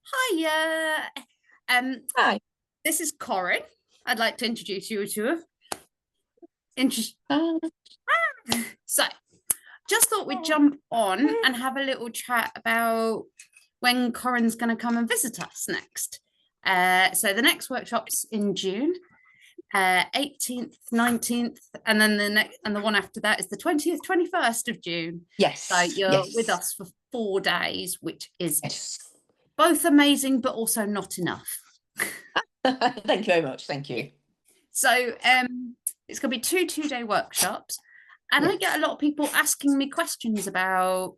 Hiya. Hi. This is Corinne. I'd like to introduce you to her. Uh, So, just thought we'd jump on and have a little chat about when Corinne's going to come and visit us next. So the next workshop's in June, 18th, 19th, and then the one after that is the 20th, 21st of June. So yes, you're with yes, us for 4 days, which is yes. both amazing but also not enough. Thank you very much. Thank you. So it's going to be two-day workshops. And I get a Yes. lot of people asking me questions about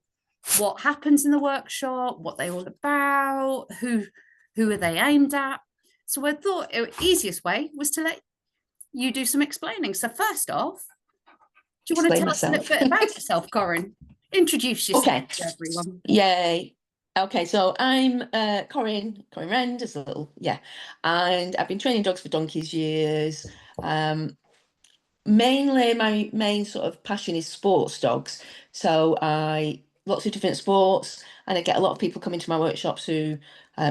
what happens in the workshop, what they're all about, who are they aimed at. So I thought the easiest way was to let you do some explaining. So first off, do you want to Explain tell us a little myself. bit about yourself, Corinne? Introduce yourself Okay. to everyone. Yay. Okay, so I'm Corinne Wrend, as a little, yeah. And I've been training dogs for donkey's years. Um, Mainly my main sort of passion is sports dogs. So I lots of different sports, and I get a lot of people coming to my workshops who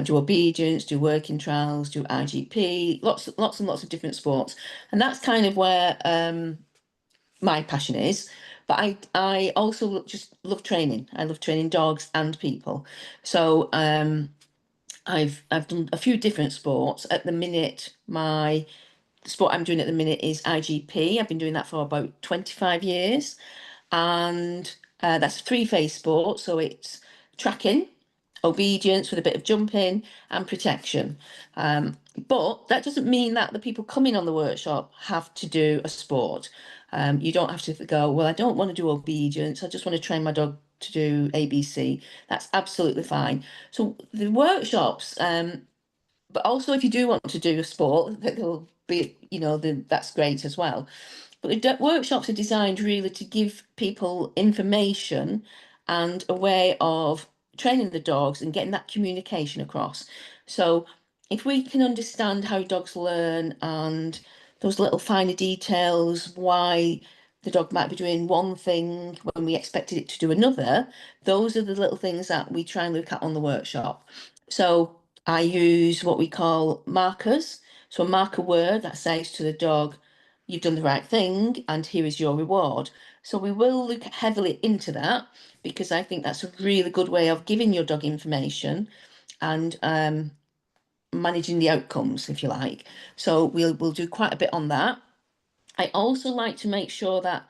do obedience, do working trials, do IGP, lots and lots of different sports, and that's kind of where my passion is. But I also just love training. I love training dogs and people. So I've done a few different sports. At the minute, my sport I'm doing at the minute is IGP. I've been doing that for about 25 years, and that's a three-phase sport. So it's tracking, obedience with a bit of jumping, and protection. But that doesn't mean that the people coming on the workshop have to do a sport. You don't have to go, well, I don't want to do obedience. I just want to train my dog to do ABC. That's absolutely fine. So the workshops, but also if you do want to do a sport, that will be, that's great as well. But the workshops are designed really to give people information and a way of training the dogs and getting that communication across. So if we can understand how dogs learn and those little finer details, why the dog might be doing one thing when we expected it to do another, those are the little things that we try and look at on the workshop. So I use what we call markers. So a marker word that says to the dog, you've done the right thing and here is your reward. So we will look heavily into that, because I think that's a really good way of giving your dog information and managing the outcomes, if you like. So we'll do quite a bit on that. I also like to make sure that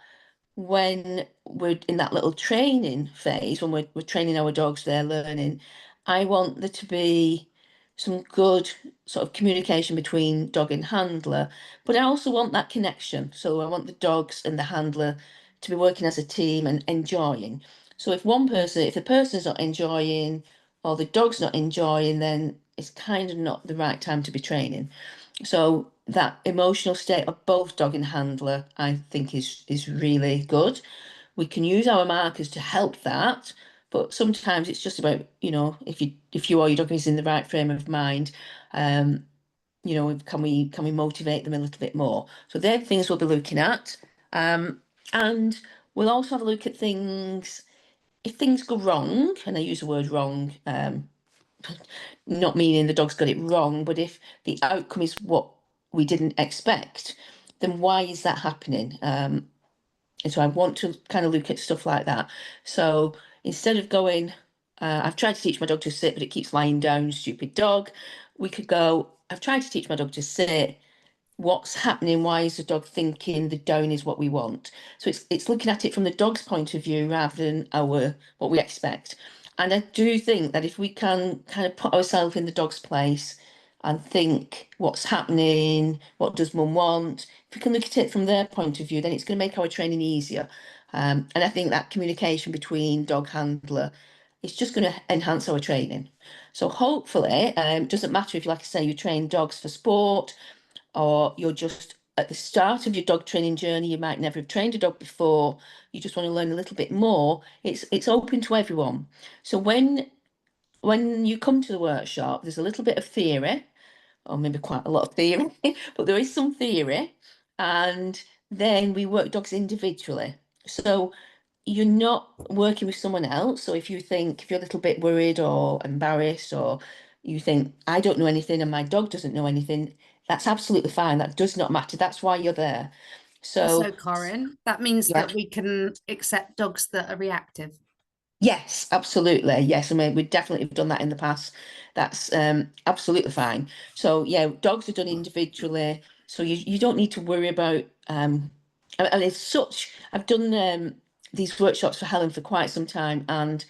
when we're in that little training phase, when we're training our dogs, they're learning, I want there to be some good sort of communication between dog and handler, but I also want that connection. So I want the dogs and the handler to be working as a team and enjoying. So if the person's not enjoying or the dog's not enjoying, then it's kind of not the right time to be training. So that emotional state of both dog and handler, I think, is really good. We can use our markers to help that, but sometimes it's just about, if you or your dog is in the right frame of mind, um, can we motivate them a little bit more? So they're the things we'll be looking at. And we'll also have a look at things if things go wrong, and I use the word wrong, not meaning the dog's got it wrong, but if the outcome is what we didn't expect, then why is that happening? And so I want to kind of look at stuff like that. So instead of going, I've tried to teach my dog to sit, but it keeps lying down, stupid dog, we could go, I've tried to teach my dog to sit. What's happening? Why is the dog thinking the down is what we want? So it's looking at it from the dog's point of view rather than our what we expect. And I do think that if we can kind of put ourselves in the dog's place and think what's happening, what does mum want, if we can look at it from their point of view, then it's going to make our training easier. And I think that communication between dog handler is just going to enhance our training. So hopefully, it doesn't matter if, like I say, you train dogs for sport, or you're just at the start of your dog training journey, you might never have trained a dog before, you just want to learn a little bit more, it's open to everyone. So when you come to the workshop, there's a little bit of theory, or maybe quite a lot of theory, but there is some theory, and then we work dogs individually. So you're not working with someone else. So if you're a little bit worried or embarrassed, or you think, I don't know anything and my dog doesn't know anything, that's absolutely fine. That does not matter. That's why you're there. Also, So, Corinne, that means yeah. that we can accept dogs that are reactive. Yes, absolutely. Yes, I mean, we definitely have done that in the past. That's absolutely fine. So yeah, dogs are done individually, so you don't need to worry about and it's such. I've done these workshops for Helen for quite some time, and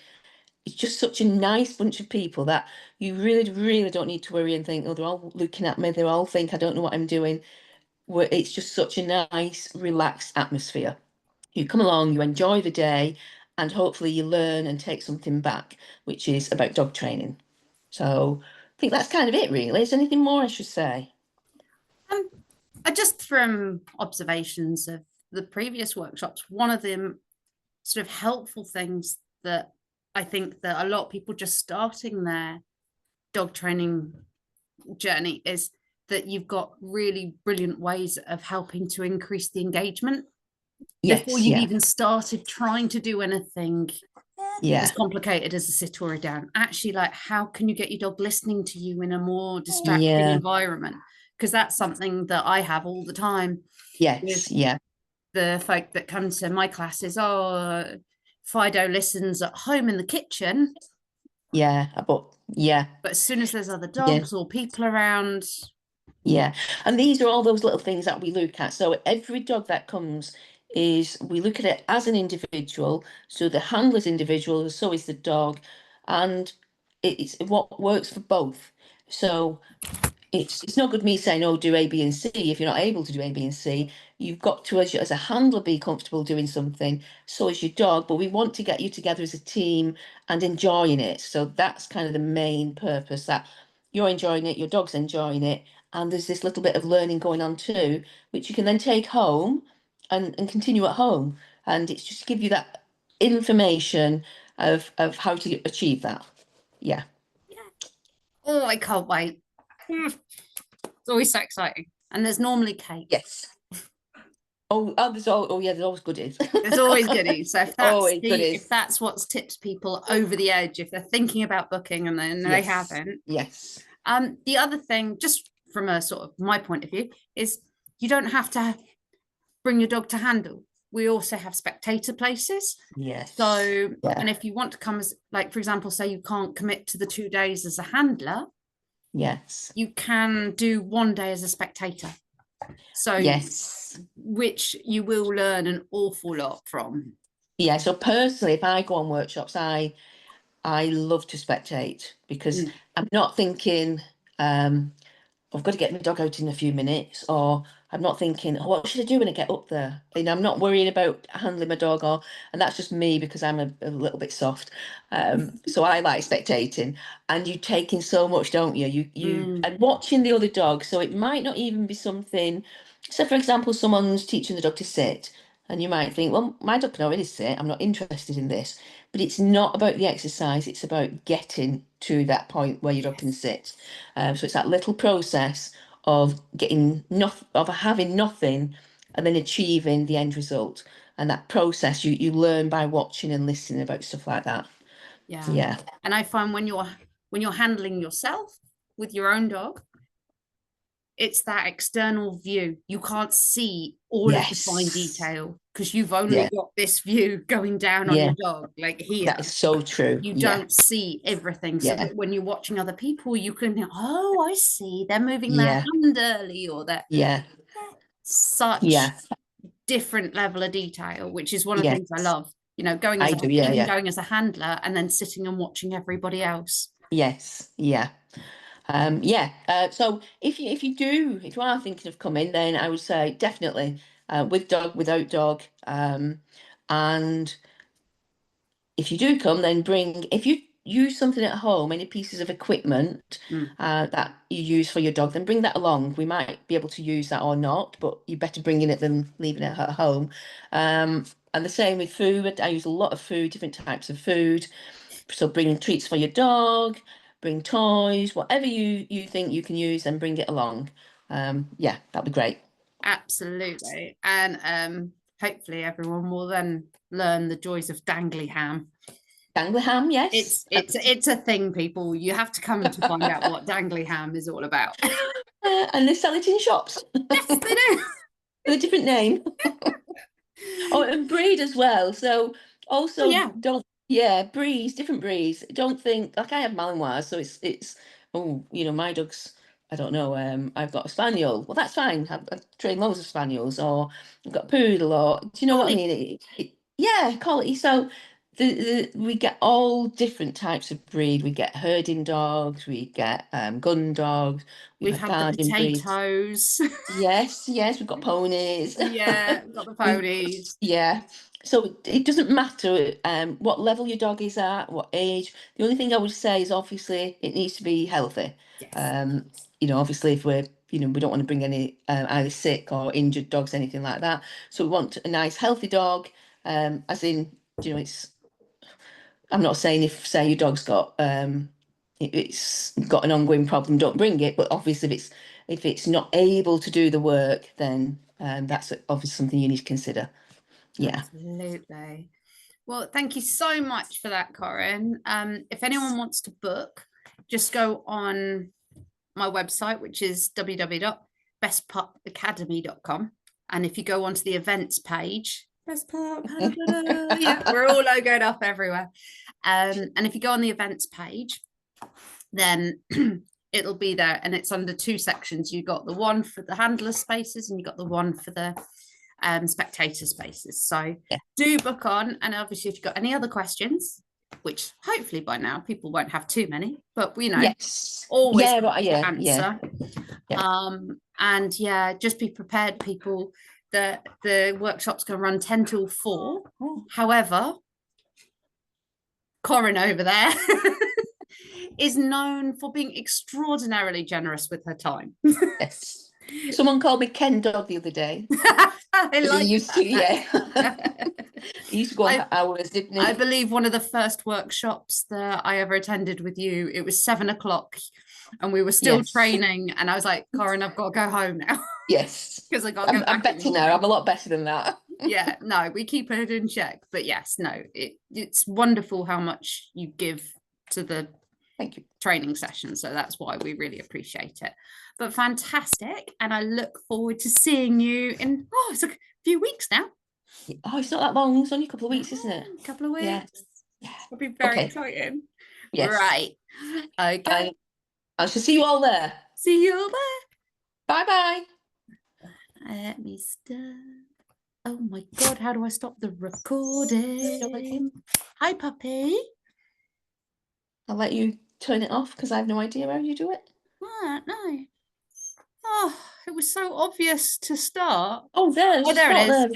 it's just such a nice bunch of people that you really, really don't need to worry and think, oh, they're all looking at me. They all think I don't know what I'm doing. It's just such a nice, relaxed atmosphere. You come along, you enjoy the day, and hopefully you learn and take something back, which is about dog training. So I think that's kind of it, really. Is there anything more I should say? Um, just from observations of the previous workshops, one of the sort of helpful things that I think that a lot of people just starting their dog training journey is that you've got really brilliant ways of helping to increase the engagement before Yes, you've yeah, even started trying to do anything as yeah, complicated as a sit or a down. Actually, like, how can you get your dog listening to you in a more distracting yeah, environment? Because that's something that I have all the time with yes, yeah, the folk that come to my classes. Oh, Fido listens at home in the kitchen, yeah, but yeah, but as soon as there's other yeah. dogs or people around, Yeah, and these are all those little things that we look at. So every dog that comes is we look at it as an individual. So the handler's individual, so is the dog, and it's what works for both. So it's not good me saying, oh, do A, B, and C. If you're not able to do A, B, and C, you've got to, as a handler, be comfortable doing something. So is your dog, but we want to get you together as a team and enjoying it. So that's kind of the main purpose, that you're enjoying it, your dog's enjoying it, and there's this little bit of learning going on too, which you can then take home and continue at home. And it's just to give you that information of how to achieve that. Yeah. oh, I can't wait. It's always so exciting. And there's normally cake. Yes. Oh, yeah, there's always goodies. There's always goodies. So Always if goodies. that's what's tipped people over the edge, if they're thinking about booking and then they Yes. haven't. Yes. The other thing, just from a sort of my point of view, is you don't have to bring your dog to handle. We also have spectator places. Yes. So, Yeah. and if you want to come as, like, for example, say you can't commit to the 2 days as a handler, Yes. you can do one day as a spectator. So, Yes. which you will learn an awful lot from. Yeah. So personally, if I go on workshops, I love to spectate because Mm. I'm not thinking, I've got to get my dog out in a few minutes, or I'm not thinking, oh, what should I do when I get up there? And I'm not worrying about handling my dog, and that's just me because I'm a little bit soft. So I like spectating, and you take in so much, don't you? Mm. And watching the other dog. So it might not even be something. So, for example, someone's teaching the dog to sit, and you might think, well, my dog can already sit. I'm not interested in this. But it's not about the exercise. It's about getting to that point where your dog can sit. So it's that little process of getting nothing, of having nothing, and then achieving the end result. And that process you learn by watching and listening about stuff like that. Yeah. Yeah. And I find when you're handling yourself with your own dog, it's that external view. You can't see all of the fine Yes. detail because you've only Yeah. got this view going down on Yeah. your dog, like That here. is so true. You Yeah. don't see everything. So Yeah. that when you're watching other people, you can think, oh, I see, they're moving their Yeah. hand early, or they're Yeah. such Yeah. different level of detail, which is one of the things I Yes. love, you know, going as I a do. Yeah. even Yeah. going as a handler and then sitting and watching everybody else. Yes. Yeah. Yeah. So if you are thinking of coming, then I would say definitely with dog, without dog, and if you do come, then if you use something at home, any pieces of equipment Mm. that you use for your dog, then bring that along. We might be able to use that or not, but you're better bringing it than leaving it at home. And the same with food. I use a lot of food, different types of food. So bring treats for your dog, bring toys, whatever you think you can use, and bring it along. Yeah, that'd be great. Absolutely. And hopefully everyone will then learn the joys of dangly ham. Dangly ham, yes. It's a thing, people. You have to come to find out what dangly ham is all about. And they sell it in shops. Yes, they do. With a different name. Oh, and breed as well. So Oh also yeah, breeds, different breeds. Don't think like I have Malinois, so it's my dog's, I don't know, I've got a spaniel. Well, that's fine. I've trained loads of spaniels, or I've got a poodle, or do you know what I Ollie. mean? Yeah, quality. So we get all different types of breed. We get herding dogs, we get gun dogs, we've We've had had the guardian breeds. potatoes. Yes, we've got ponies. Yeah, we've got the We ponies. Yeah. So it doesn't matter what level your dog is at, what age. The only thing I would say is obviously it needs to be healthy. Yes, Um, obviously if we don't want to bring any either sick or injured dogs, anything like that. So we want a nice healthy dog, as in, it's I'm not saying if say your dog's got it's got an ongoing problem, don't bring it. But obviously if it's not able to do the work, then yeah, that's obviously something you need to consider. Yeah. absolutely. Well, thank you so much for that, Corinne. If anyone wants to book, just go on my website, which is www.bestpupacademy.com. And if you go onto the events page, Best Pup, yeah, we're all logoed up everywhere. And if you go on the events page, then it'll be there, and it's under two sections. You got the one for the handler spaces, and you got the one for the spectator spaces. So Yeah. do book on, and obviously if you've got any other questions, which hopefully by now people won't have too many, but Yes. always Yeah, but yeah, answer. Yeah. And yeah, just be prepared, people, that the workshop's going to run 10 till 4. However, Corinne over there is known for being extraordinarily generous with her time. Yes. Someone called me Ken Dog the other day. I He like used that. he used to go on for hours, didn't I he? believe one of the first workshops that I ever attended with you, it was 7 o'clock and we were still Yes. training. And I was like, Corinne, I've got to go home now Yes. because I got to go I'm back in the better now. morning. I'm a lot better than that. Yeah, no, we keep it in check. But yes, no, it's wonderful how much you give to the Thank you. training session. So that's why we really appreciate it. But fantastic. And I look forward to seeing you in, it's a few weeks now. Oh, it's not that long. It's only a couple of weeks, isn't it? A couple of weeks. Yeah. It'll be very Okay. exciting. Yes. Right. Okay. I shall see you all there. See you all there. Bye-bye. Let me stop. Oh my God, how do I stop the recording? Hi, puppy. I'll let you turn it off because I have no idea how you do it. No. Oh, it was so obvious to start. Oh, there Oh, there it is.